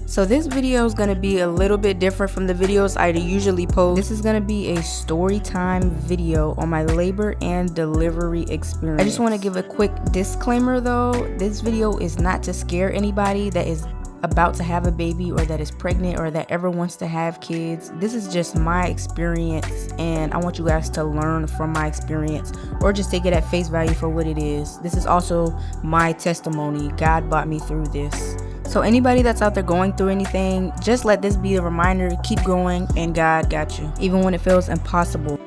So this video is going to be a little bit different from the videos I usually post. This is going to be a story time video on my labor and delivery experience. I just want to give a quick disclaimer though. This video is not to scare anybody that is about to have a baby or that is pregnant or that ever wants to have kids. This is just my experience and I want you guys to learn from my experience or just take it at face value for what it is. This is also my testimony. God brought me through this. So anybody that's out there going through anything, just let this be a reminder to keep going and God got you. Even when it feels impossible.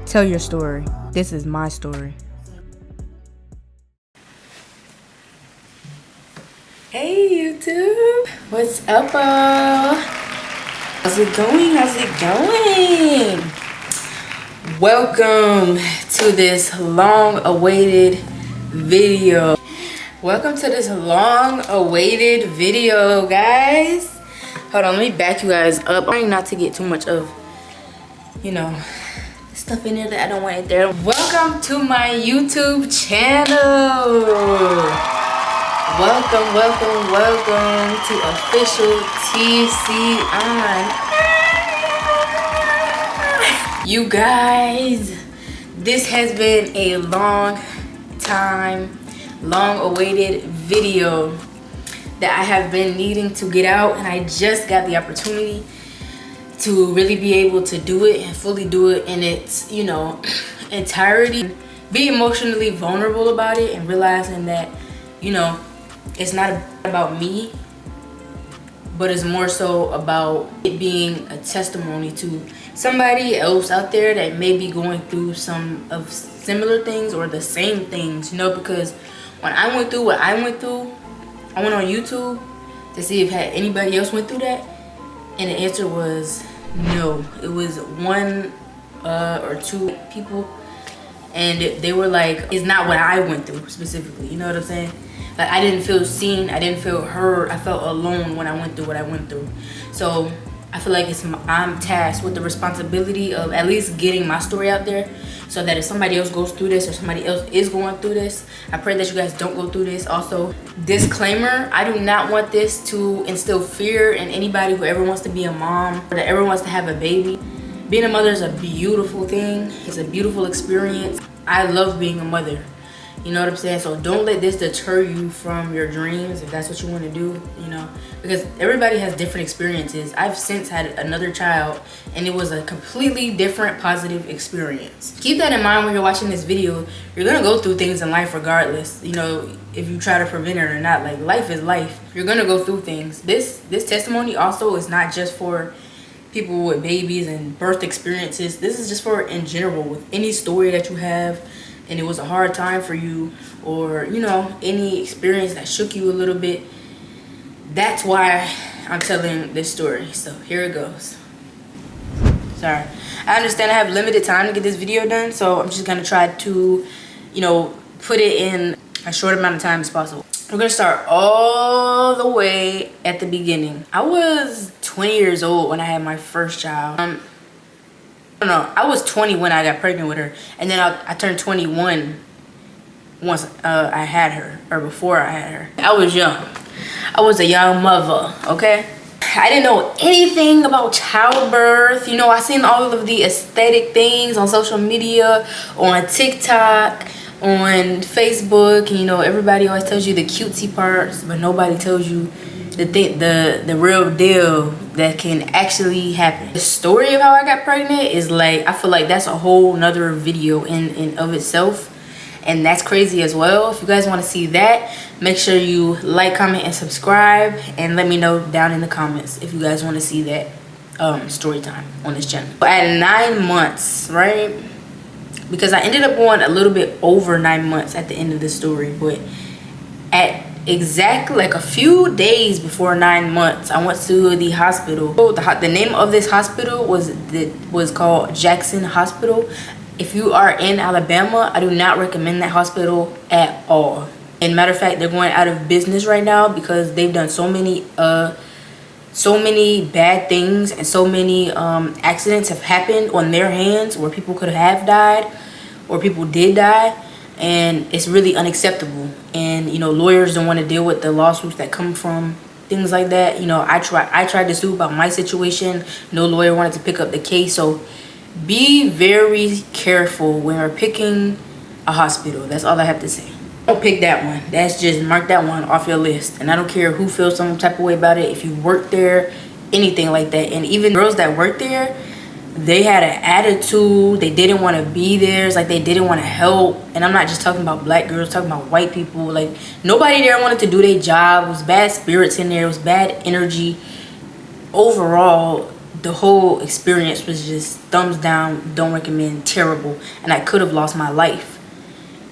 Tell your story. This is my story. Hey YouTube, what's up how's it going? Welcome to this long-awaited video. Guys. Hold on, let me back you guys up. I'm trying not to get too much of, stuff in there that I don't want it there. Welcome to my YouTube channel. Welcome to official TCI. You guys, this has been a long-awaited video that I have been needing to get out, and I just got the opportunity to really be able to do it and fully do it in its, entirety. Be emotionally vulnerable about it and realizing that, it's not about me, but it's more so about it being a testimony to somebody else out there that may be going through some of similar things or the same things, because when I went through what I went through, I went on YouTube to see if anybody else went through that, and the answer was no. It was one or two people, and they were like, it's not what I went through specifically, you know what I'm saying? Like, I didn't feel seen, I didn't feel heard, I felt alone when I went through what I went through. So I feel like I'm tasked with the responsibility of at least getting my story out there, so that if somebody else goes through this or somebody else is going through this, I pray that you guys don't go through this. Also, disclaimer, I do not want this to instill fear in anybody who ever wants to be a mom or that ever wants to have a baby. Being a mother is a beautiful thing. It's a beautiful experience. I love being a mother. You know what I'm saying? So don't let this deter you from your dreams if that's what you want to do, because everybody has different experiences. I've since had another child and it was a completely different positive experience. Keep that in mind when you're watching this video. You're going to go through things in life regardless, if you try to prevent it or not. Like, life is life. You're going to go through things. This testimony also is not just for people with babies and birth experiences. This is just for in general, with any story that you have and it was a hard time for you, or any experience that shook you a little bit. That's why I'm telling this story. So here it goes. Sorry, I understand I have limited time to get this video done, so I'm just gonna try to put it in a short amount of time as possible. We're gonna start all the way at the beginning. I was 20 years old when I had my first child. I was 20 when I got pregnant with her, and then I turned 21 once I had her, or before I had her. I was young. I was a young mother, okay? I didn't know anything about childbirth. I seen all of the aesthetic things on social media, on TikTok, on Facebook. Everybody always tells you the cutesy parts, but nobody tells you the real deal that can actually happen. The story of how I got pregnant is I feel like that's a whole nother video in of itself, and that's crazy as well. If you guys want to see that, make sure you like, comment, and subscribe, and let me know down in the comments if you guys want to see that story time on this channel. At 9 months, right, because I ended up going a little bit over 9 months at the end of the story, but at exactly a few days before 9 months, I went to the hospital. The name of this hospital was called Jackson Hospital. If you are in Alabama, I do not recommend that hospital at all. And matter of fact, they're going out of business right now because they've done so many bad things, and so many accidents have happened on their hands where people could have died or people did die. And it's really unacceptable, and lawyers don't want to deal with the lawsuits that come from things like that. You know, I tried to sue about my situation. No lawyer wanted to pick up the case. So be very careful when you're picking a hospital. That's all I have to say. Don't pick that one. That's just, mark that one off your list. And I don't care who feels some type of way about it, if you work there, anything like that. And even girls that work there, they had an attitude. They didn't want to be there. It's like they didn't want to help. And I'm not just talking about black girls, talking about white people. Like, nobody there wanted to do their job. It was bad spirits in there. It was bad energy. Overall, the whole experience was just thumbs down, don't recommend, terrible. And I could have lost my life.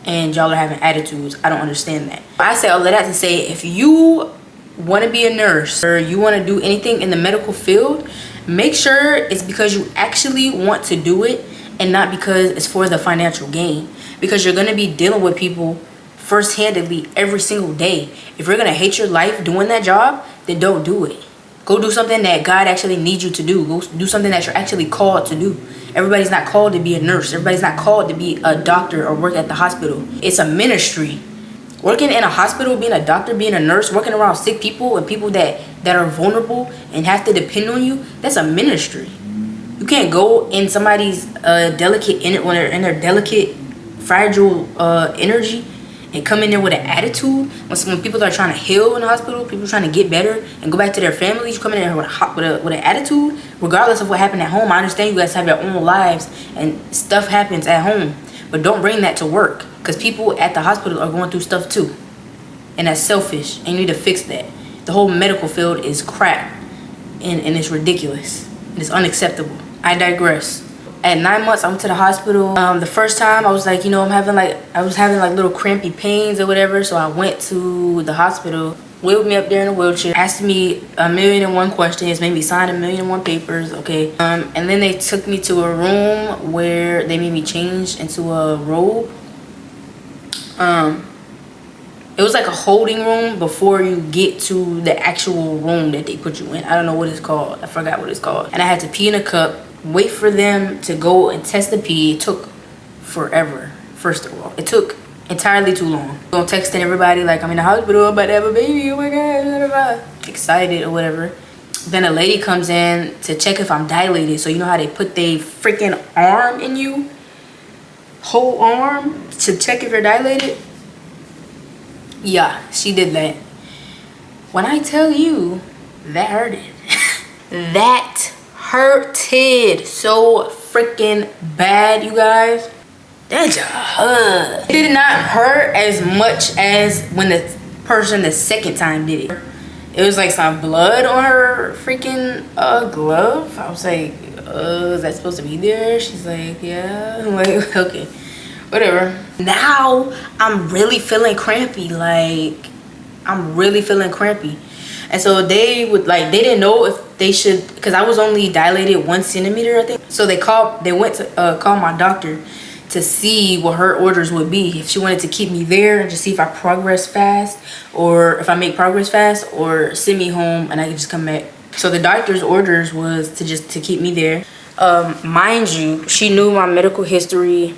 And y'all are having attitudes. I don't understand that. I say all of that to say, if you want to be a nurse or you want to do anything in the medical field, make sure it's because you actually want to do it and not because it's for the financial gain. Because you're going to be dealing with people first-handedly every single day. If you're going to hate your life doing that job, then don't do it. Go do something that God actually needs you to do. Go do something that you're actually called to do. Everybody's not called to be a nurse. Everybody's not called to be a doctor or work at the hospital. It's a ministry. Working in a hospital, being a doctor, being a nurse, working around sick people and people that are vulnerable and have to depend on you, that's a ministry. You can't go in somebody's delicate, when they're in their delicate, fragile energy, and come in there with an attitude. When people are trying to heal in the hospital, people trying to get better and go back to their families, you come in there with an attitude, regardless of what happened at home. I understand you guys have your own lives and stuff happens at home, but don't bring that to work, because people at the hospital are going through stuff too, and that's selfish, and you need to fix that. The whole medical field is crap, and it's ridiculous. It's unacceptable. I digress. At 9 months, I went to the hospital. The first time I was like, you know, I was having like little crampy pains or whatever. So I went to the hospital, wheeled me up there in a wheelchair, asked me 1,000,001 questions, made me sign 1,000,001 papers, okay. And then they took me to a room where they made me change into a robe. It was like a holding room before you get to the actual room that they put you in. I don't know what it's called. I forgot what it's called. And I had to pee in a cup. Wait for them to go and test the pee. It took forever, first of all. It took entirely too long. I'm texting everybody like, I'm in the hospital, I'm about to have a baby, oh my God, blah, blah, blah. Excited or whatever. Then a lady comes in to check if I'm dilated. So you know how they put their freaking arm in you? Whole arm to check if you're dilated? Yeah, she did that. When I tell you, that hurted. That hurted so freaking bad, you guys. That hurt. It did not hurt as much as when the person the second time did it. It was like some blood on her freaking glove. I was like, is that supposed to be there? She's like, yeah. I'm like, okay, whatever. Now I'm really feeling crampy. Like, I'm really feeling crampy. And so they didn't know if they should, because I was only dilated 1 centimeter, I think. So they went to call my doctor to see what her orders would be. If she wanted to keep me there and just see if I progress fast, or if I make progress fast, or send me home and I could just come back. So the doctor's orders was to keep me there. Mind you, she knew my medical history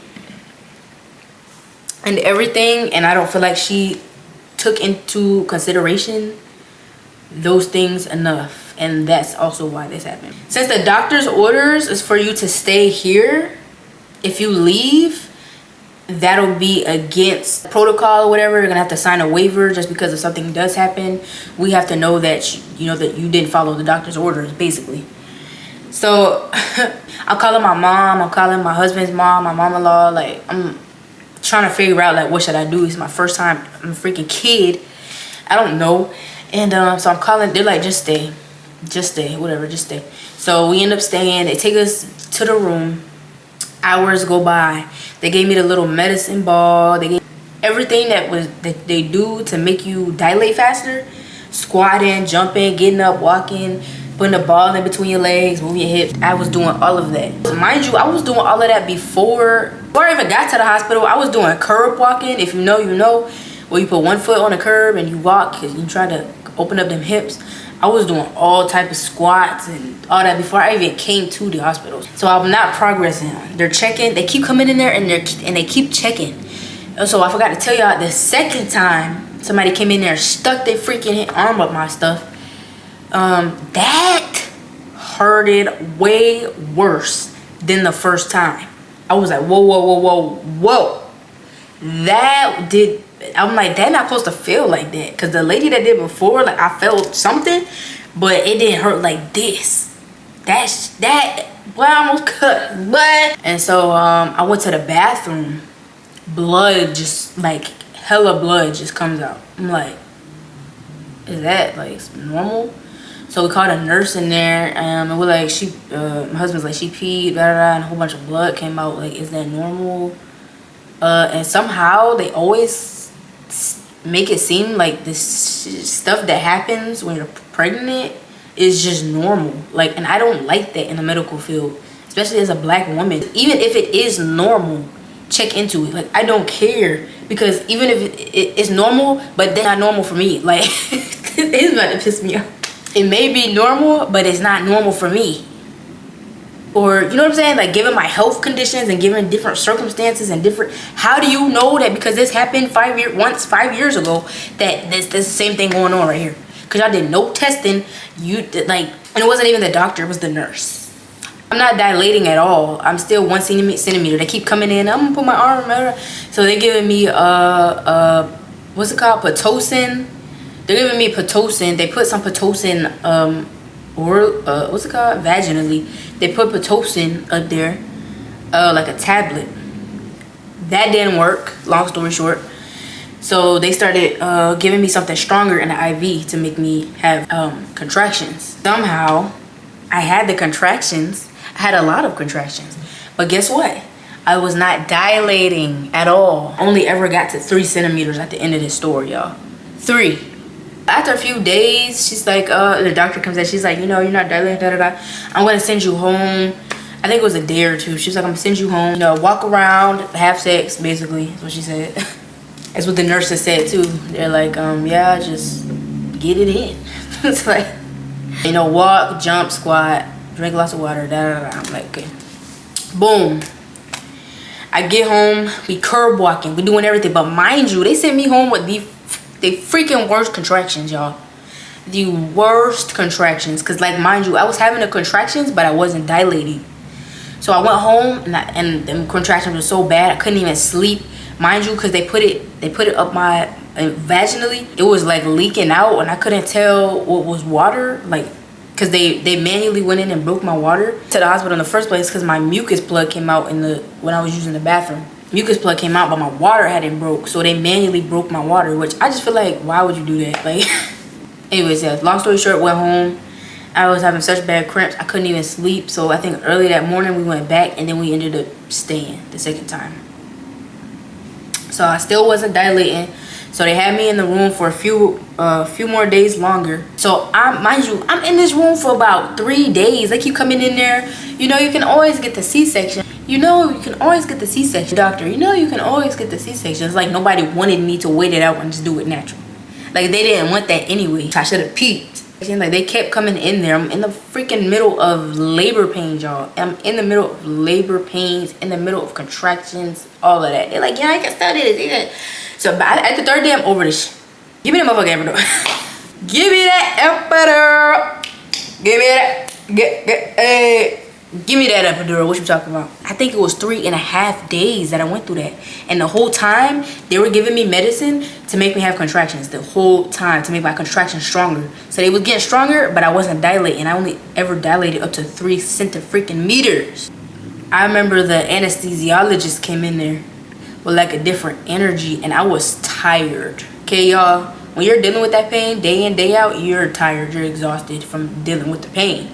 and everything, and I don't feel like she took into consideration those things enough, and that's also why this happened. Since the doctor's orders is for you to stay here, if you leave, that'll be against protocol or whatever. You're gonna have to sign a waiver just because if something does happen. We have to know that that you didn't follow the doctor's orders, basically. So I'm calling my mom, I'm calling my husband's mom, my mom-in-law. Like, I'm trying to figure out like what should I do. It's my first time. I'm a freaking kid. I don't know. And so I'm calling. They're like, just stay, whatever, just stay. So we end up staying. They take us to the room. Hours go by. They gave me the little medicine ball. They gave everything that they do to make you dilate faster. Squatting, jumping, getting up, walking, putting a ball in between your legs, moving your hips. I was doing all of that. So mind you, I was doing all of that before I even got to the hospital. I was doing curb walking. If you know, you know. Where you put one foot on the curb and you walk because you try to open up them hips. I was doing all type of squats and all that before I even came to the hospital. So I'm not progressing. They're checking. They keep coming in there and they keep checking. And so I forgot to tell y'all, the second time somebody came in there and stuck their freaking arm up my stuff, That hurted way worse than the first time. I was like, whoa, whoa, whoa, whoa, whoa. That did, I'm like, that not supposed to feel like that. Because the lady that did before, like, I felt something, but it didn't hurt like this. Well, I almost cut, but. And so I went to the bathroom. Blood just, like, hella blood just comes out. I'm like, is that, like, normal? So we called a nurse in there, and we're like, my husband's like, she peed, blah, blah, blah, and a whole bunch of blood came out. Like, is that normal? And somehow they always make it seem like this stuff that happens when you're pregnant is just normal. Like, and I don't like that in the medical field, especially as a black woman. Even if it is normal, check into it. Like, I don't care, because even if it's normal, but they're not normal for me. Like, it's about to piss me off. It may be normal, but it's not normal for me. Or, you know what I'm saying? Like, given my health conditions and given different circumstances and different, how do you know that because this happened 5 years ago, that this the same thing going on right here? Because y'all did no testing. You did, like, and it wasn't even the doctor, it was the nurse. I'm not dilating at all. I'm still 1 centimeter. They keep coming in. I'm gonna put my arm. So they're giving me what's it called? Pitocin. They're giving me Pitocin. They put some Pitocin what's it called? Vaginally. They put Pitocin up there, like a tablet. That didn't work, long story short. So they started giving me something stronger in the IV to make me have contractions. Somehow, I had the contractions. I had a lot of contractions. But guess what? I was not dilating at all. Only ever got to 3 centimeters at the end of this story, y'all. 3. After a few days, she's like, the doctor comes in, she's like, you know, you're not dilating, da-da-da. I'm gonna send you home. I think it was a day or two. She's like, I'm gonna send you home. You know, walk around, have sex, basically. That's what she said. That's what the nurses said too. They're like, yeah, just get it in. It's like, you know, walk, jump, squat, drink lots of water, da-da-da. I'm like, okay. Boom. I get home, we curb walking, we doing everything. But mind you, they sent me home with the freaking worst contractions, y'all. The worst contractions. Because, like, mind you, I was having the contractions, but I wasn't dilating. So I went home, and the contractions were so bad, I couldn't even sleep. Mind you, because they put it up my vaginally. It was, like, leaking out, and I couldn't tell what was water. Like, because they manually went in and broke my water to the hospital in the first place, because my mucus plug came out when I was using the bathroom. Mucus plug came out, but my water hadn't broke, so they manually broke my water, which I just feel like, why would you do that? Like, anyways, yeah, long story short, went home. I was having such bad cramps, I couldn't even sleep. So I think early that morning we went back, and then we ended up staying the second time. So I still wasn't dilating. So they had me in the room for a few more days longer. So mind you, I'm in this room for about 3 days. They keep coming in there. You know, you can always get the C-section. You know, you can always get the C-section. Doctor, you know, you can always get the C-section. It's like nobody wanted me to wait it out and just do it natural. Like, they didn't want that anyway. I should have peeped. Like, they kept coming in there. I'm in the freaking middle of labor pains, y'all. I'm in the middle of labor pains, in the middle of contractions, all of that. They're like, yeah, I can study this. So at the 3rd day, I'm over this shit. Give me the motherfucking epidural. Give me that epidural. Give me that. Give me that epidural. What you talking about? I think it was 3.5 days that I went through that. And the whole time, they were giving me medicine to make me have contractions. The whole time, to make my contractions stronger. So they was getting stronger, but I wasn't dilating. I only ever dilated up to 3 centimeters. I remember the anesthesiologist came in there with like a different energy, and I was tired. Okay, y'all? When you're dealing with that pain day in, day out, you're tired. You're exhausted from dealing with the pain.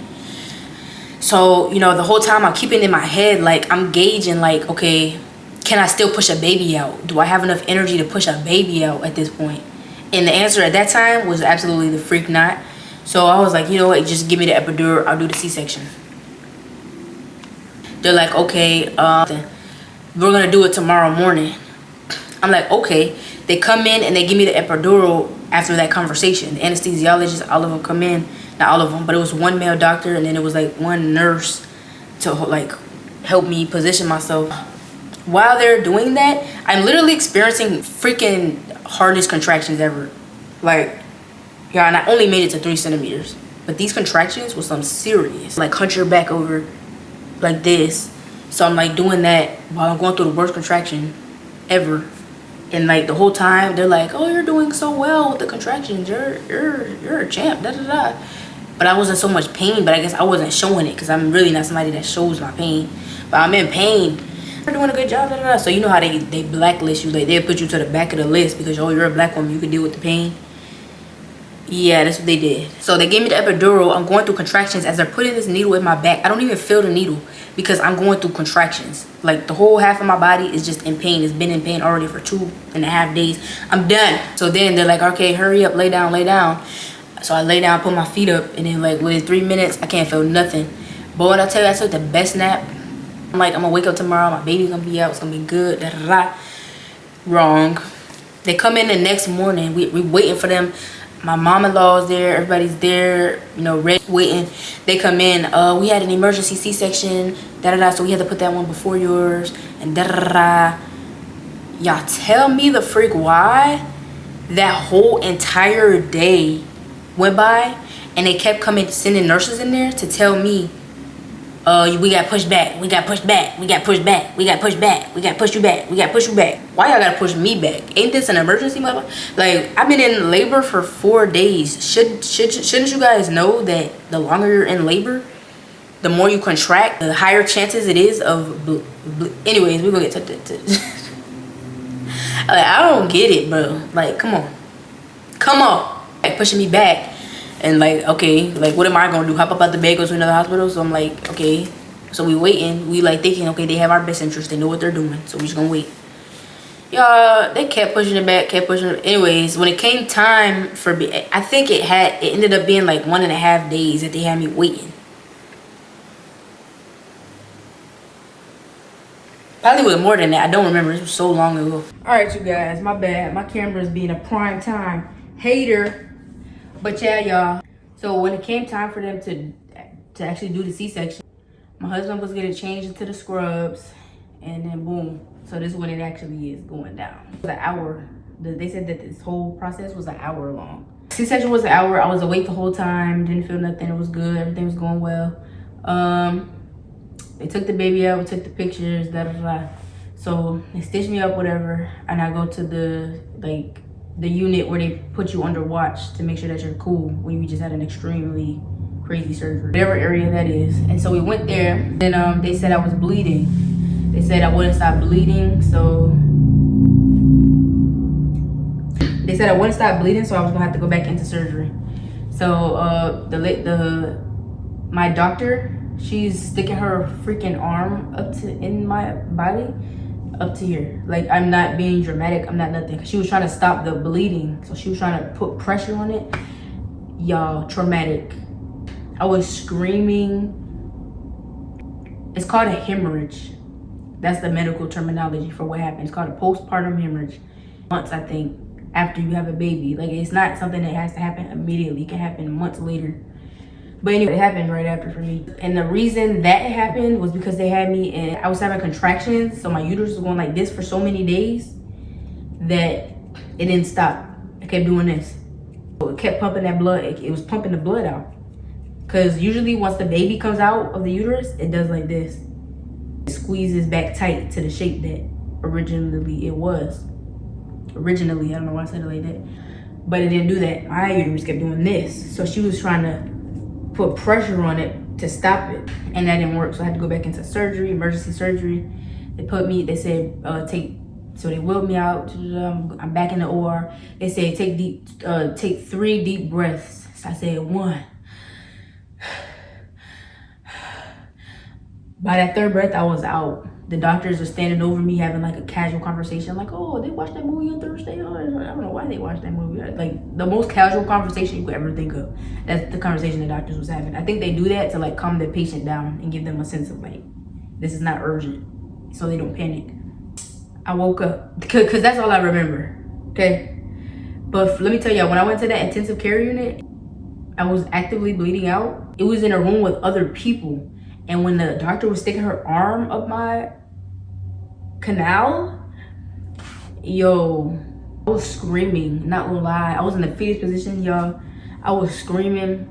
So, you know, the whole time I'm keeping in my head, like, I'm gauging, like, okay, can I still push a baby out? Do I have enough energy to push a baby out at this point? And the answer at that time was absolutely the freak not. So I was like, you know what, just give me the epidural, I'll do the C-section. They're like, okay, we're gonna do it tomorrow morning. I'm like, okay. They come in and they give me the epidural after that conversation. The anesthesiologist, all of them come in. Not all of them, but it was one male doctor, and then it was like one nurse to like help me position myself. While they're doing that, I'm literally experiencing freaking hardest contractions ever. Like, yeah, and I only made it to 3 centimeters. But these contractions was something serious. Like hunch your back over like this. So I'm like doing that while I'm going through the worst contraction ever. And like the whole time they're like, oh, you're doing so well with the contractions. You're a champ, da da da. But I wasn't so much pain, but I guess I wasn't showing it because I'm really not somebody that shows my pain. But I'm in pain. You're doing a good job, da da da. So you know how they blacklist you, like they'll put you to the back of the list because, oh, you're a black woman, you can deal with the pain. Yeah, that's what they did. So they gave me the epidural. I'm going through contractions as they're putting this needle in my back. I don't even feel the needle because I'm going through contractions. Like the whole half of my body is just in pain. It's been in pain already for 2.5 days. I'm done. So then they're like, okay, hurry up, lay down, lay down. So I lay down, put my feet up, and then like within 3 minutes, I can't feel nothing. But when I tell you I took the best nap, I'm like, I'm gonna wake up tomorrow, my baby's gonna be out, it's gonna be good, da da da. Wrong. They come in the next morning, we waiting for them. My mom-in-law's there, everybody's there, you know, waiting. They come in, we had an emergency C-section, da-da-da, so we had to put that one before yours, and da-da-da. Y'all tell me the freak why that whole entire day went by, and they kept coming, sending nurses in there to tell me, we got pushed back, we got pushed back, we got pushed back, we got pushed back, we got pushed you back, we got pushed you back. Why y'all gotta push me back? Ain't this an emergency, mother? Like, I've been in labor for 4 days. Shouldn't you guys know that the longer you're in labor, the more you contract, the higher chances it is of anyways, we're gonna get to like, I don't get it, bro. Like, come on, like pushing me back. And like, okay, like what am I gonna do? Hop up out the bed, go to another hospital? So I'm like, okay. So we waiting. We like thinking, okay, they have our best interest. They know what they're doing. So we just gonna wait. Y'all, they kept pushing it back, kept pushing it. Anyways, when it came time for, I think it ended up being like 1.5 days that they had me waiting. Probably was more than that. I don't remember. It was so long ago. All right, you guys, my bad. My camera's being a prime time hater. But yeah, y'all. So when it came time for them to actually do the C-section, my husband was getting changed into the scrubs, and then boom. So this is when it actually is going down. It was an hour. They said that this whole process was an hour long. C-section was an hour. I was awake the whole time. Didn't feel nothing. It was good. Everything was going well. They took the baby out. We took the pictures. Da da da. So they stitched me up, whatever, and I go to the unit where they put you under watch to make sure that you're cool when you just had an extremely crazy surgery, whatever area that is. And so we went there, and they said I was bleeding. They said I wouldn't stop bleeding, so they said I wouldn't stop bleeding, so I was gonna have to go back into surgery. So my doctor, she's sticking her freaking arm in my body up to here. Like, I'm not being dramatic, I'm not nothing. She was trying to stop the bleeding, so she was trying to put pressure on it. Y'all, traumatic. I was screaming. It's called a hemorrhage. That's the medical terminology for what happened. It's called a postpartum hemorrhage. Months, I think, after you have a baby. Like, it's not something that has to happen immediately. It can happen months later. But anyway, it happened right after for me. And the reason that it happened was because they had me, and I was having contractions, so my uterus was going like this for so many days that it didn't stop. I kept doing this. So it kept pumping that blood. It was pumping the blood out. Because usually once the baby comes out of the uterus, it does like this. It squeezes back tight to the shape that originally it was. Originally, I don't know why I said it like that. But it didn't do that. My uterus kept doing this. So she was trying to put pressure on it to stop it, and that didn't work. So I had to go back into surgery, emergency surgery. They said so they wheeled me out. I'm back in the OR. They said take 3 deep breaths. So I said 1. By that 3rd breath, I was out. The doctors were standing over me having like a casual conversation, like, oh, they watched that movie on Thursday. Oh, I don't know why they watched that movie. Like, the most casual conversation you could ever think of. That's the conversation the doctors was having. I think they do that to like calm the patient down and give them a sense of like, this is not urgent, so they don't panic. I woke up, because that's all I remember, okay? But let me tell y'all, when I went to that intensive care unit, I was actively bleeding out. It was in a room with other people. And when the doctor was sticking her arm up my canal, yo, I was screaming, not gonna lie. I was in the fetus position, y'all. I was screaming.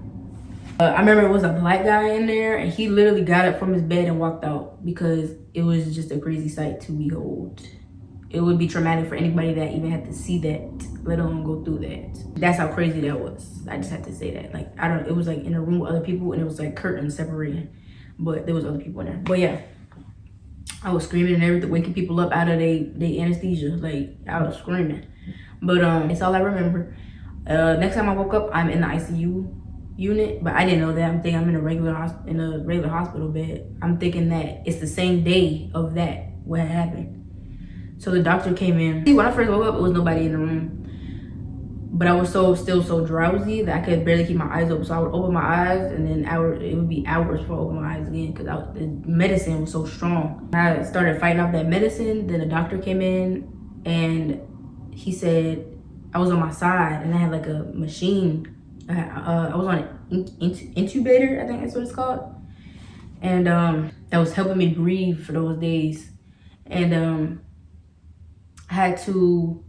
I remember it was a black guy in there, and he literally got up from his bed and walked out because it was just a crazy sight to behold. It would be traumatic for anybody that even had to see that, let alone go through that. That's how crazy that was. I just had to say that. Like, it was like in a room with other people, and it was like curtains separating, but there was other people in there. But yeah, I was screaming and everything, waking people up out of they anesthesia. Like, I was screaming. But it's all I remember. Next time I woke up, I'm in the ICU unit, but I didn't know that. I'm thinking I'm in a regular hospital bed. I'm thinking that it's the same day of that what happened. So the doctor came in. See, when I first woke up, it was nobody in the room, but I was still so drowsy that I could barely keep my eyes open. So I would open my eyes, and then it would be hours before I opened my eyes again because the medicine was so strong. I started fighting off that medicine. Then the doctor came in, and he said I was on my side, and I had like a machine. I was on an intubator, I think that's what it's called, and that was helping me breathe for those days. And I had to,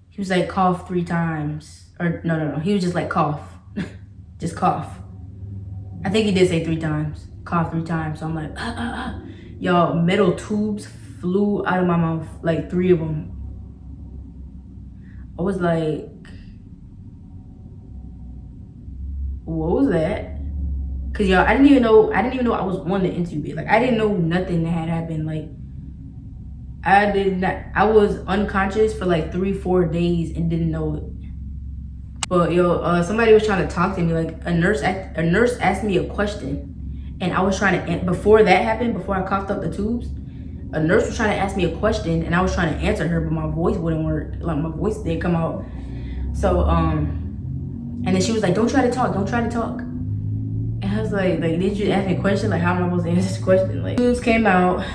he was like, cough 3 times. Or no. He was just like, cough. Just cough. I think he did say 3 times. Cough 3 times. So I'm like, Y'all, metal tubes flew out of my mouth. Like 3 of them. I was like, what was that? Cause y'all, I didn't even know I was on the intubate. Like, I didn't know nothing that had happened. Like, I was unconscious for like 3-4 days and didn't know it. But somebody was trying to talk to me. Like, a nurse asked me a question, and I was trying to, before that happened, before I coughed up the tubes, a nurse was trying to ask me a question, and I was trying to answer her, but my voice wouldn't work. Like, my voice didn't come out. So and then she was like, don't try to talk. And I was like, did you ask me a question? Like, how am I supposed to answer this question? Like, tubes came out.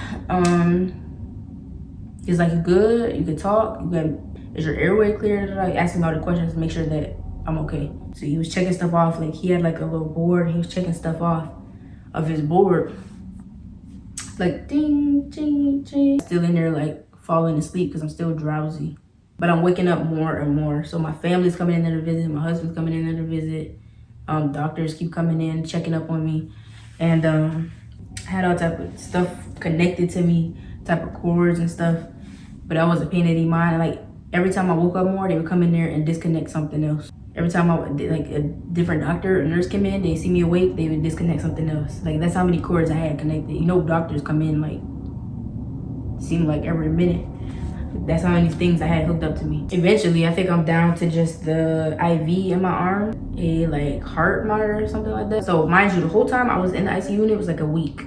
He's like, you good? You can talk? Is your airway clear? Like, asking all the questions to make sure that I'm okay. So he was checking stuff off. Like, he had like a little board. He was checking stuff off of his board. Like, ding, ding, ding. Still in there, like, falling asleep because I'm still drowsy. But I'm waking up more and more. So my family's coming in there to visit. My husband's coming in there to visit. Doctors keep coming in, checking up on me. And I had all type of stuff connected to me, type of cords and stuff. But I was a pain in the mind. Like, every time I woke up more, they would come in there and disconnect something else. Every time like a different doctor or nurse came in, they see me awake, they would disconnect something else. Like, that's how many cords I had connected. You know, doctors come in like, seem like every minute. That's how many things I had hooked up to me. Eventually, I think I'm down to just the IV in my arm, a like heart monitor or something like that. So mind you, the whole time I was in the ICU unit, it was like a week.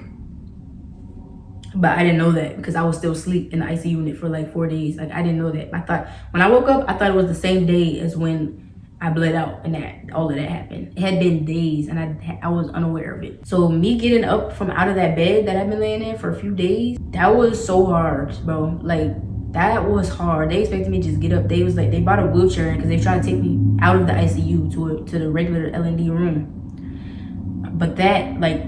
But I didn't know that because I was still asleep in the ICU unit for like 4 days. Like, I didn't know that. I thought, when I woke up, I thought it was the same day as when I bled out and that all of that happened. It had been days and I was unaware of it. So me getting up from out of that bed that I've been laying in for a few days, that was so hard, bro. Like, that was hard. They expected me to just get up. They was like, they bought a wheelchair because they tried to take me out of the ICU to the regular L&D room. But that, like,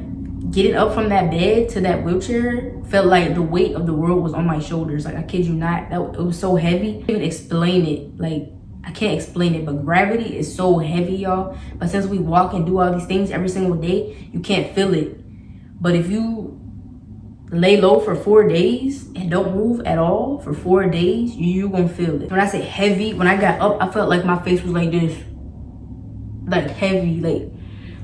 getting up from that bed to that wheelchair felt like the weight of the world was on my shoulders. Like, I kid you not, it was so heavy. I can't even explain it. Like, I can't explain it, but gravity is so heavy, y'all. But since we walk and do all these things every single day, you can't feel it. But if you lay low for 4 days and don't move at all for 4 days, you gonna feel it. When I say heavy, when I got up, I felt like my face was like this. Like, heavy. Like,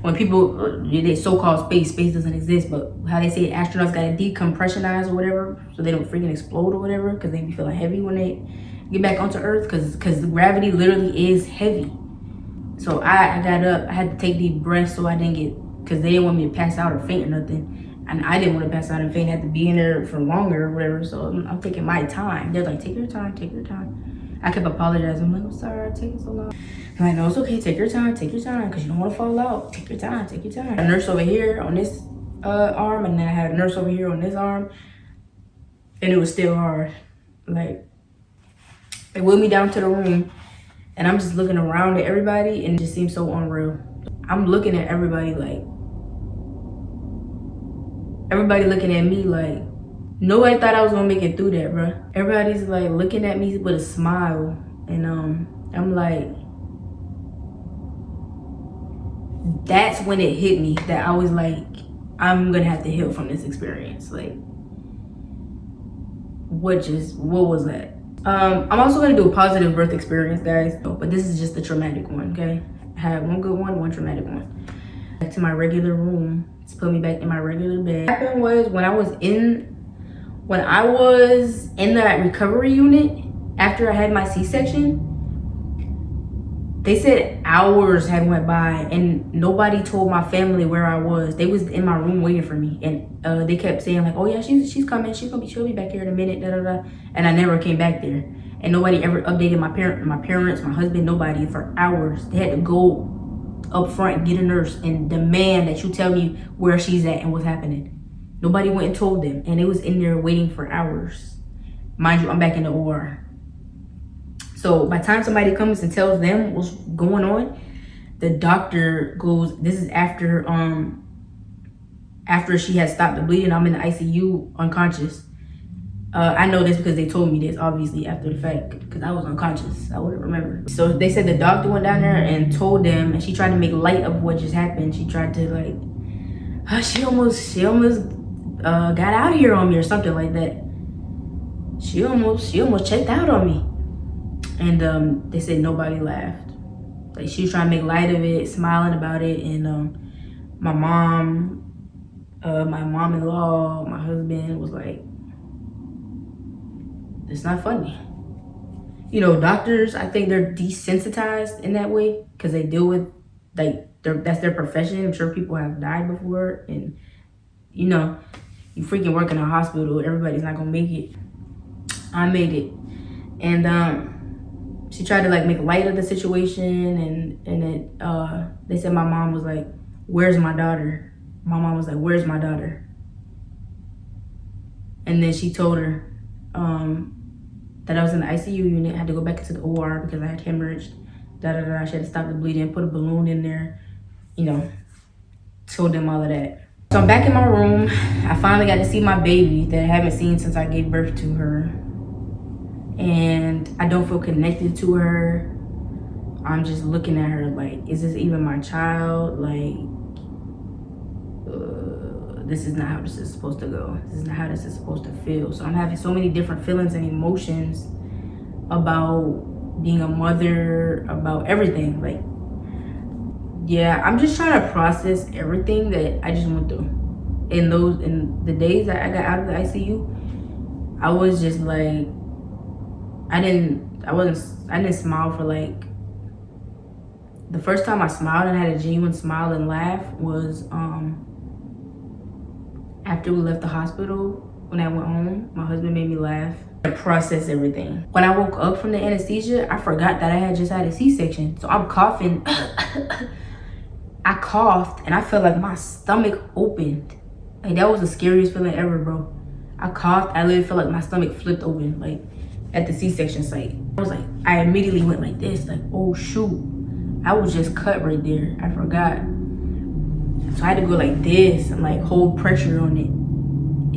when people, they so-called space doesn't exist, but how they say astronauts gotta decompressionize or whatever, so they don't freaking explode or whatever, because they be feeling heavy when they get back onto Earth, because gravity literally is heavy. So I got up, I had to take deep breaths so I didn't get, because they didn't want me to pass out or faint or nothing. And I didn't want to pass out and faint, I had to be in there for longer or whatever, so I'm taking my time. They're like, take your time. I kept apologizing. I'm like, I'm sorry, it's taking so long. I'm like, no, it's okay, take your time, because you don't want to fall out. Take your time. A nurse over here on this arm, and then I had a nurse over here on this arm, and it was still hard. Like, they wheeled me down to the room, and I'm just looking around at everybody, and it just seems so unreal. I'm looking at everybody like, everybody looking at me like, nobody thought I was gonna make it through that, bro. Everybody's like looking at me with a smile, and I'm like, that's when it hit me that I was like, I'm gonna have to heal from this experience. Like, what was that? I'm also gonna do a positive birth experience, guys, but this is just the traumatic one, okay? I had one good one, one traumatic one. Back to my regular room. It's put me back in my regular bed. What happened was when I was in that recovery unit after I had my C-section, they said hours had went by and nobody told my family where I was. They was in my room waiting for me, and they kept saying like, "Oh yeah, she's coming. She'll be back here in a minute." Da da da. And I never came back there, and nobody ever updated my parents, my husband, nobody for hours. They had to go up front and get a nurse and demand that you tell me where she's at and what's happening. Nobody went and told them, and it was in there waiting for hours. Mind you, I'm back in the OR. So by the time somebody comes and tells them what's going on, the doctor goes, this is after she had stopped the bleeding. I'm in the ICU unconscious. I know this because they told me this, obviously, after the fact, because I was unconscious. I wouldn't remember. So they said the doctor went down there and told them, and she tried to make light of what just happened. She tried to like, she almost got out of here on me or something like that. She almost checked out on me. And they said nobody laughed. Like, she was trying to make light of it, smiling about it. And my mom-in-law, my husband was like, it's not funny. You know, doctors, I think they're desensitized in that way because they deal with, like, that's their profession. I'm sure people have died before, and you know, you freaking work in a hospital, everybody's not gonna make it. I made it. And she tried to like make light of the situation, and they said my mom was like, "Where's my daughter?" My mom was like, "Where's my daughter?" And then she told her that I was in the ICU unit. I had to go back into the OR because I had hemorrhage. She had to stop the bleeding, put a balloon in there, you know, told them all of that. So I'm back in my room. I finally got to see my baby that I haven't seen since I gave birth to her. And I don't feel connected to her. I'm just looking at her like, is this even my child? Like, this is not how this is supposed to go. This is not how this is supposed to feel. So I'm having so many different feelings and emotions about being a mother, about everything. Like, yeah, I'm just trying to process everything that I just went through. In the days that I got out of the ICU, I was just like, I didn't smile for like, the first time I smiled and had a genuine smile and laugh was after we left the hospital. When I went home, my husband made me laugh. I processed everything. When I woke up from the anesthesia, I forgot that I had just had a C-section. So I'm coughing. I coughed and I felt like my stomach opened. Like, that was the scariest feeling ever, bro. I coughed, I literally felt like my stomach flipped open, like at the C-section site. I was like, I immediately went like this, like, oh shoot. I was just cut right there. I forgot. So I had to go like this and like hold pressure on it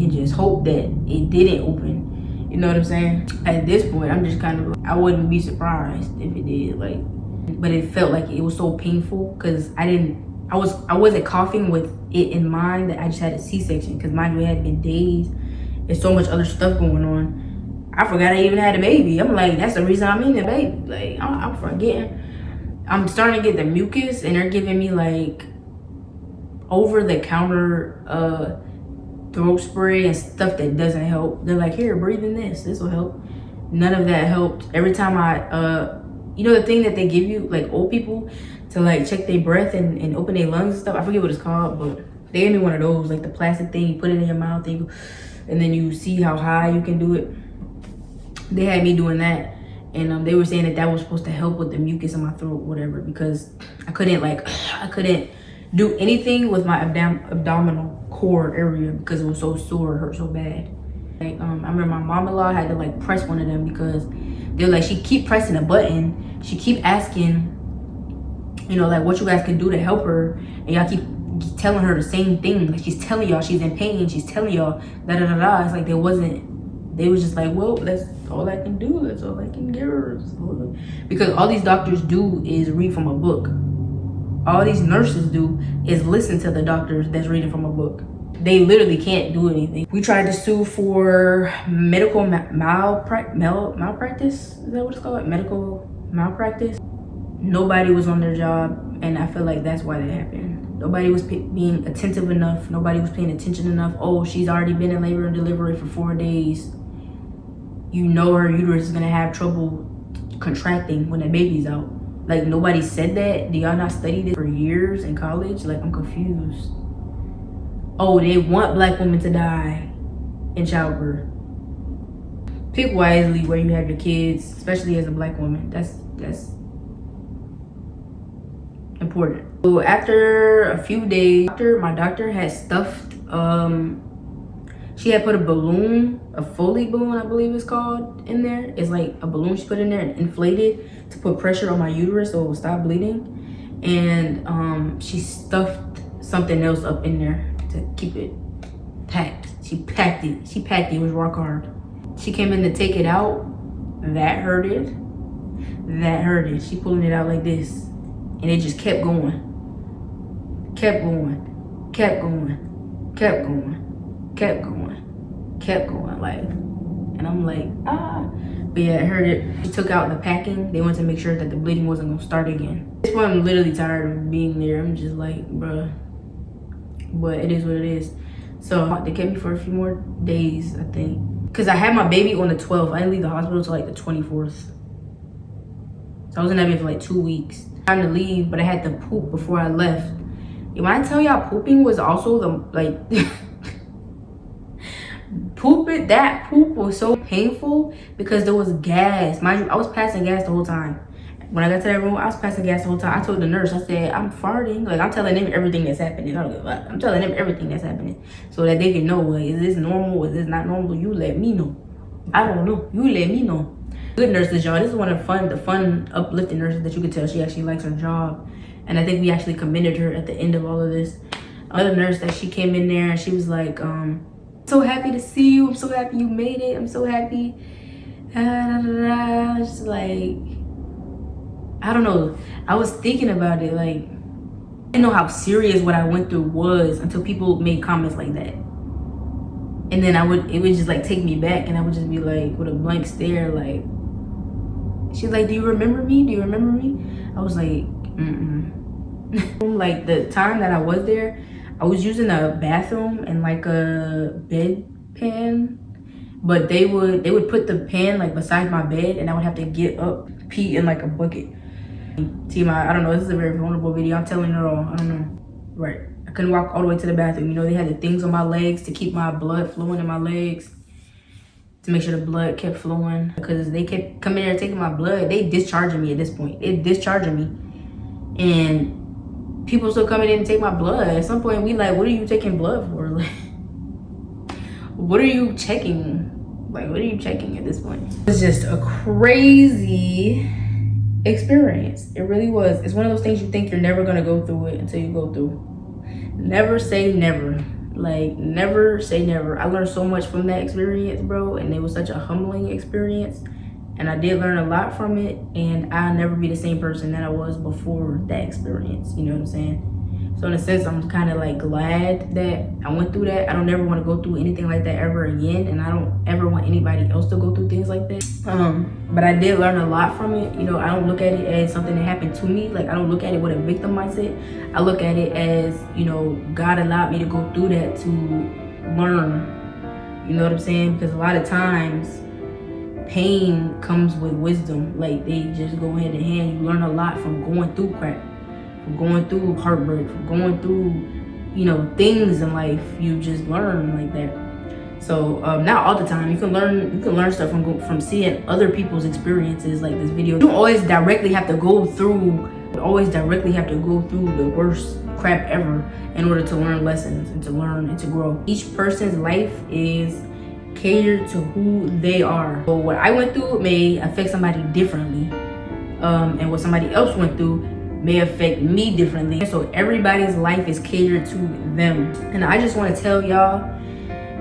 and just hope that it didn't open. You know what I'm saying? At this point, I'm just kind of, I wouldn't be surprised if it did. Like, but it felt like it was so painful because I wasn't coughing with it in mind that I just had a C-section, because mind you, it had been days. There's so much other stuff going on. I forgot I even had a baby. I'm like, that's the reason I'm in the baby. Like, I'm forgetting. I'm starting to get the mucus, and they're giving me like over-the-counter throat spray and stuff that doesn't help. They're like, here, breathe in this. This will help. None of that helped. Every time you know the thing that they give you, like old people, to like check their breath and open their lungs and stuff? I forget what it's called, but they gave me one of those, like the plastic thing. You put it in your mouth and then you see how high you can do it. They had me doing that. And they were saying that was supposed to help with the mucus in my throat, whatever, because I couldn't do anything with my abdominal core area because it was so sore, it hurt so bad. Like, I remember my mom-in-law had to like press one of them because they were like, she keep pressing a button, she keep asking, you know, like what you guys can do to help her, and y'all keep telling her the same thing. Like, she's telling y'all she's in pain, she's telling y'all da-da-da-da. It's like they was just like, well, that's all I can do, that's all I can give her. Because all these doctors do is read from a book. all these nurses do is listen to the doctors that's reading from a book. They literally can't do anything. We tried to sue for medical malpractice. Is that what it's called? Medical malpractice. Nobody was on their job, and I feel like that's why that happened. Nobody was being attentive enough. Nobody was paying attention enough. Oh, she's already been in labor and delivery for 4 days. You know her uterus is gonna have trouble contracting when the baby's out. Like, nobody said that. Do y'all not study this for years in college? Like, I'm confused. Oh, they want black women to die in childbirth. Pick wisely where you have your kids, especially as a black woman. That's important. So after a few days, my doctor had stuffed, she had put a balloon, a Foley balloon, I believe it's called, in there. It's like a balloon she put in there and inflated to put pressure on my uterus so it would stop bleeding. And she stuffed something else up in there to keep it packed. She packed it. It was rock hard. She came in to take it out. That hurted. She pulling it out like this. And it just kept going. Kept going. Like, and I'm like, ah. But yeah, it hurted. She took out the packing. They wanted to make sure that the bleeding wasn't gonna start again. At this point, I'm literally tired of being there. I'm just like, bruh. But it is what it is. So they kept me for a few more days, I think. Cause I had my baby on the 12th. I didn't leave the hospital till like the 24th. So I was in that bed for like 2 weeks. Time to leave, but I had to poop before I left. When I tell y'all, pooping was also the, like, that poop was so painful because there was gas. Mind you, I was passing gas the whole time. When I got to that room, I was passing gas the whole time. I told the nurse, I said, I'm farting. Like, I'm telling them everything that's happening. I don't give a fuck. I'm telling them everything that's happening so that they can know, like, is this normal? Is this not normal? You let me know. I don't know. You let me know. Good nurses, y'all. This is one of the fun, uplifting nurses that you could tell she actually likes her job. And I think we actually commended her at the end of all of this. Another nurse that she came in there and she was like, so happy to see you. I'm so happy you made it. I'm so happy. Just like, I don't know. I was thinking about it. Like, I didn't know how serious what I went through was until people made comments like that. And then it would just like take me back and I would just be like with a blank stare, like, she's like, do you remember me? Do you remember me? I was like, Like, the time that I was there, I was using a bathroom and like a bed pan, but they would put the pan like beside my bed and I would have to get up, pee in like a bucket. See, I don't know, this is a very vulnerable video. I'm telling it all. I don't know. Right. I couldn't walk all the way to the bathroom. You know, they had the things on my legs to keep my blood flowing in my legs, to make sure the blood kept flowing, because they kept coming there taking my blood. They discharging me at this point. They discharging me. And people still coming in and take my blood. At some point, we like, what are you taking blood for? Like, what are you checking? Like, what are you checking at this point? It's just a crazy experience. It really was. It's one of those things you think you're never gonna go through it until you go through. Never say never. Like, never say never. I learned so much from that experience, bro, and it was such a humbling experience, and I did learn a lot from it, and I'll never be the same person that I was before that experience. You know what I'm saying? So in a sense, I'm kind of like glad that I went through that. I don't ever want to go through anything like that ever again, and I don't ever want anybody else to go through things like that. But I did learn a lot from it. You know, I don't look at it as something that happened to me. Like, I don't look at it with a victim mindset. I look at it as, you know, God allowed me to go through that to learn. You know what I'm saying? Because a lot of times, pain comes with wisdom. Like, they just go hand in hand. You learn a lot from going through crap, from going through heartbreak, from going through, you know, things in life. You just learn like that. So not all the time. You can learn stuff from seeing other people's experiences, like this video. You don't always directly have to go through the worst crap ever in order to learn lessons and to learn and to grow. Each person's life is catered to who they are. So what I went through may affect somebody differently, and what somebody else went through may affect me differently. So everybody's life is catered to them. And I just want to tell y'all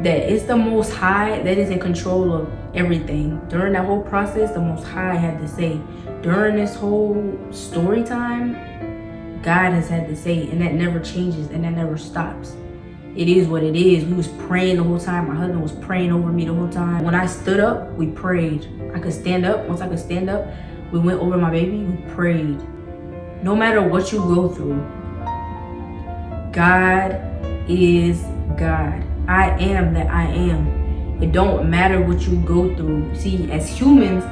that it's the Most High that is in control of everything. During that whole process, the Most High had to say, during this whole story time, God has had to say, and that never changes and that never stops. It is what it is. We was praying the whole time. My husband was praying over me the whole time. When I stood up, we prayed. I could stand up. Once I could stand up, we went over my baby, we prayed. No matter what you go through, God is God. I am that I am. It don't matter what you go through. See, as humans,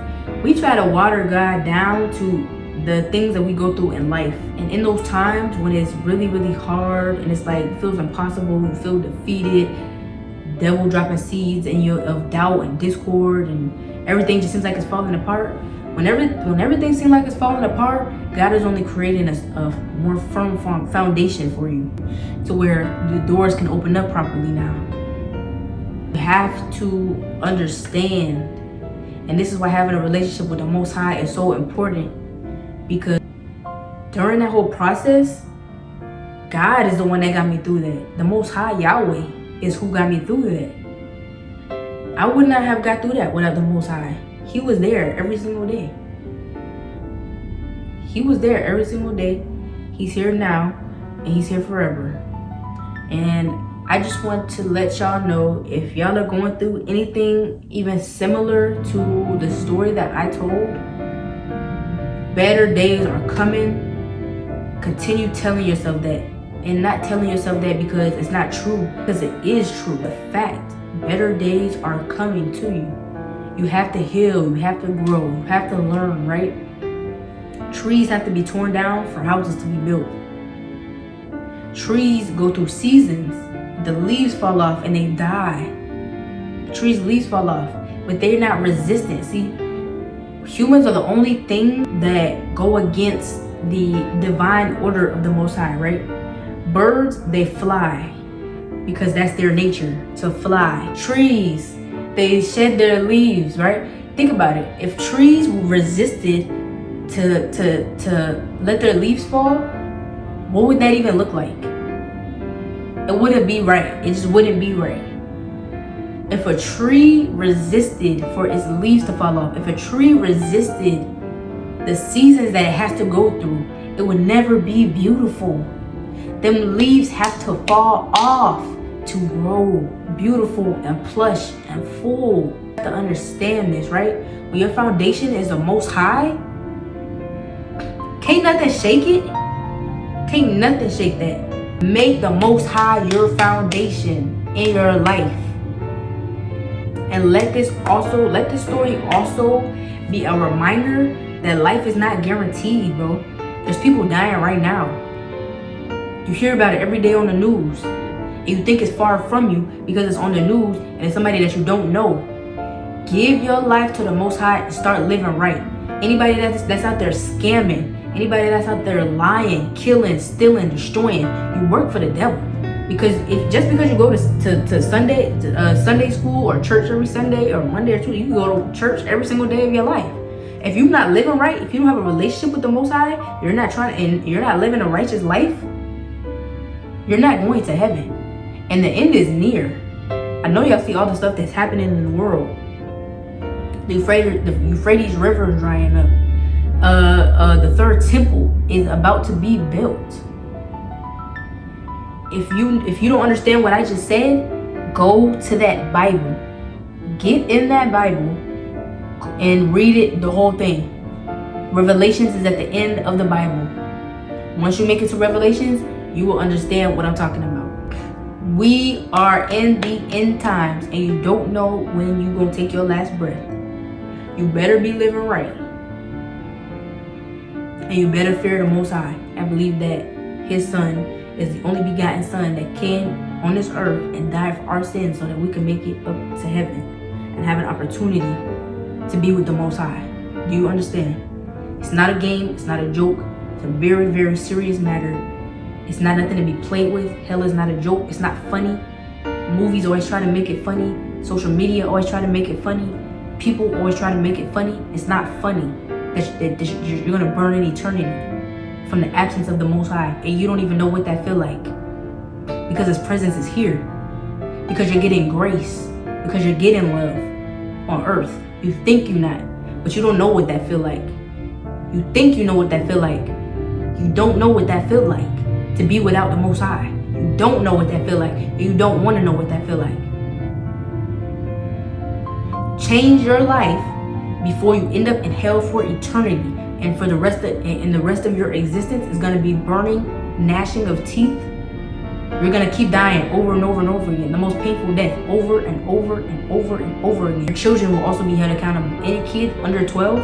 we try to water God down to the things that we go through in life. And in those times when it's really, really hard and it's like, it feels impossible, you feel defeated, devil dropping seeds in you of doubt and discord, and everything just seems like it's falling apart. When everything seems like it's falling apart, God is only creating a more firm foundation for you to where the doors can open up properly now. You have to understand, and this is why having a relationship with the Most High is so important, because during that whole process, God is the one that got me through that. The Most High, Yahweh, is who got me through that. I would not have got through that without the Most High. He was there every single day. He was there every single day. He's here now, and he's here forever. And I just want to let y'all know, if y'all are going through anything even similar to the story that I told, better days are coming. Continue telling yourself that, and not telling yourself that because it's not true, because it is true. The fact, better days are coming to you. You have to heal, you have to grow, you have to learn, right? Trees have to be torn down for houses to be built. Trees go through seasons. The leaves fall off and they die. Trees' leaves fall off, but they're not resistant. See, humans are the only thing that go against the divine order of the Most High, right? Birds, they fly because that's their nature, to fly. Trees, they shed their leaves, right? Think about it. If trees resisted to let their leaves fall, what would that even look like? It wouldn't be right. It just wouldn't be right. If a tree resisted for its leaves to fall off, if a tree resisted the seasons that it has to go through, it would never be beautiful. Them leaves have to fall off to grow beautiful and plush and full. You have to understand this, right? When your foundation is the Most High, can't nothing shake it. Can't nothing shake that. Make the Most High your foundation in your life. And let this story also be a reminder that life is not guaranteed, bro. There's people dying right now. You hear about it every day on the news. And you think it's far from you because it's on the news and it's somebody that you don't know. Give your life to the Most High and start living right. Anybody that's out there scamming, anybody that's out there lying, killing, stealing, destroying, you work for the devil. Because just because you go to Sunday school or church every Sunday or Monday or Tuesday, you can go to church every single day of your life. If you're not living right, if you don't have a relationship with the Most High, you're not living a righteous life, you're not going to heaven. And the end is near. I know y'all see all the stuff that's happening in the world. The Euphrates River is drying up. The third temple is about to be built. If you don't understand what I just said, go to that Bible. Get in that Bible and read it, the whole thing. Revelations is at the end of the Bible. Once you make it to Revelations, you will understand what I'm talking about. We are in the end times and you don't know when you're going to take your last breath. You better be living right. And you better fear the Most High. I believe that his son is the only begotten son that came on this earth and died for our sins so that we can make it up to heaven and have an opportunity to be with the Most High. Do you understand? It's not a game. It's not a joke. It's a very, very serious matter. It's not nothing to be played with. Hell is not a joke. It's not funny. Movies always try to make it funny. Social media always try to make it funny. People always try to make it funny. It's not funny. You're going to burn in eternity from the absence of the Most High. And you don't even know what that feel like. Because his presence is here. Because you're getting grace. Because you're getting love on earth. You think you're not. But you don't know what that feel like. You think you know what that feel like. You don't know what that feels like to be without the Most High. You don't know what that feels like. And you don't want to know what that feels like. Change your life before you end up in hell for eternity. And for the rest of your existence is going to be burning, gnashing of teeth. You're going to keep dying over and over and over again. The most painful death over and over and over and over again. Your children will also be held accountable. Any kid under 12,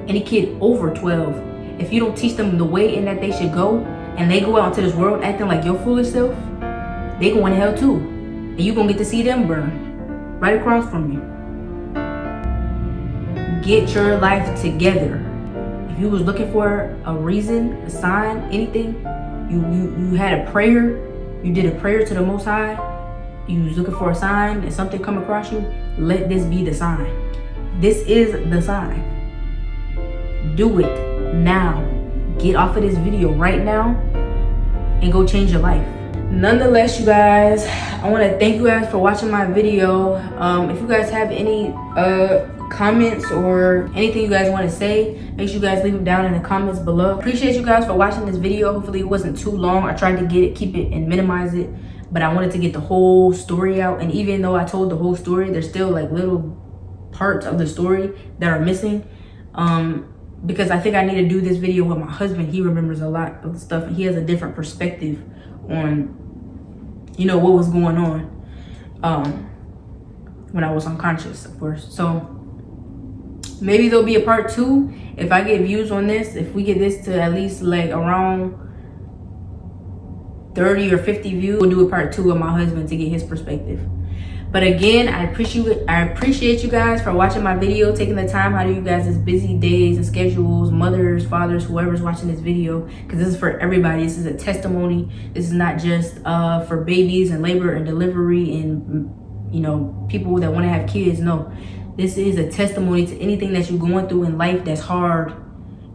any kid over 12, if you don't teach them the way in that they should go, and they go out into this world acting like your foolish self, they going to hell too. And you're going to get to see them burn right across from you. Get your life together. If you was looking for a reason, a sign, anything, you had a prayer, you did a prayer to the Most High, you was looking for a sign and something come across you, let this be the sign. This is the sign. Do it now. Get off of this video right now and go change your life. Nonetheless, you guys, I want to thank you guys for watching my video. If you guys have any comments or anything you guys want to say, make sure you guys leave them down in the comments below. Appreciate you guys for watching this video. Hopefully it wasn't too long. I tried to keep it and minimize it, but I wanted to get the whole story out. And even though I told the whole story, there's still like little parts of the story that are missing. Because I think I need to do this video with my husband. He remembers a lot of the stuff and he has a different perspective on, you know, what was going on when I was unconscious, of course. So maybe there'll be a part 2 if I get views on this. If we get this to at least like around 30 or 50 views, we'll do a part 2 of my husband to get his perspective. But again, I appreciate you guys for watching my video, taking the time out of you guys' busy days and schedules, mothers, fathers, whoever's watching this video, because this is for everybody. This is a testimony. This is not just for babies and labor and delivery and, you know, people that want to have kids. No, this is a testimony to anything that you're going through in life that's hard,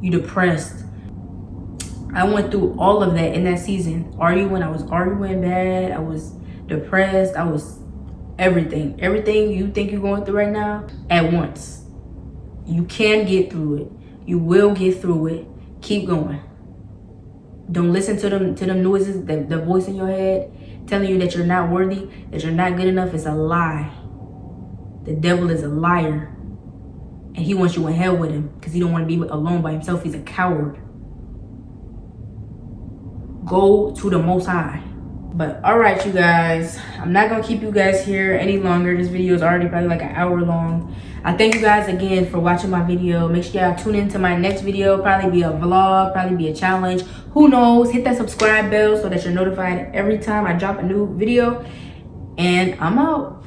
you depressed. I went through all of that in that season. I was arguing bad. I was depressed. I was everything you think you're going through right now at once. You can get through it. You will get through it. Keep going. Don't listen to them noises, the voice in your head telling you that you're not worthy, that you're not good enough. Is a lie. The devil is a liar, and he wants you in hell with him because he don't want to be alone by himself. He's a coward. Go to the Most High. But all right, you guys, I'm not gonna keep you guys here any longer. This video is already probably like an hour long. I thank you guys again for watching my video. Make sure y'all tune into my next video. Probably be a vlog, probably be a challenge, who knows. Hit that subscribe bell so that you're notified every time I drop a new video. And I'm out.